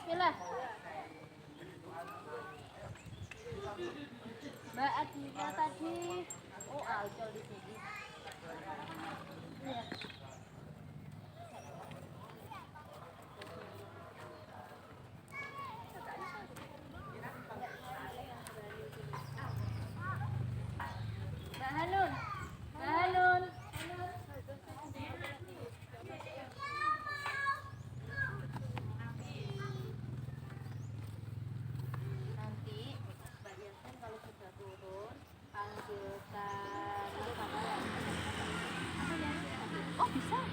Yalah. Mbak Adila tadi. Oh, Aljol di sini. Iya. Mbak Hanun. Mbak Hanun. Nanti Mbak Yasmin kalau sudah turun panggilkan dulu kamu. Oh bisa.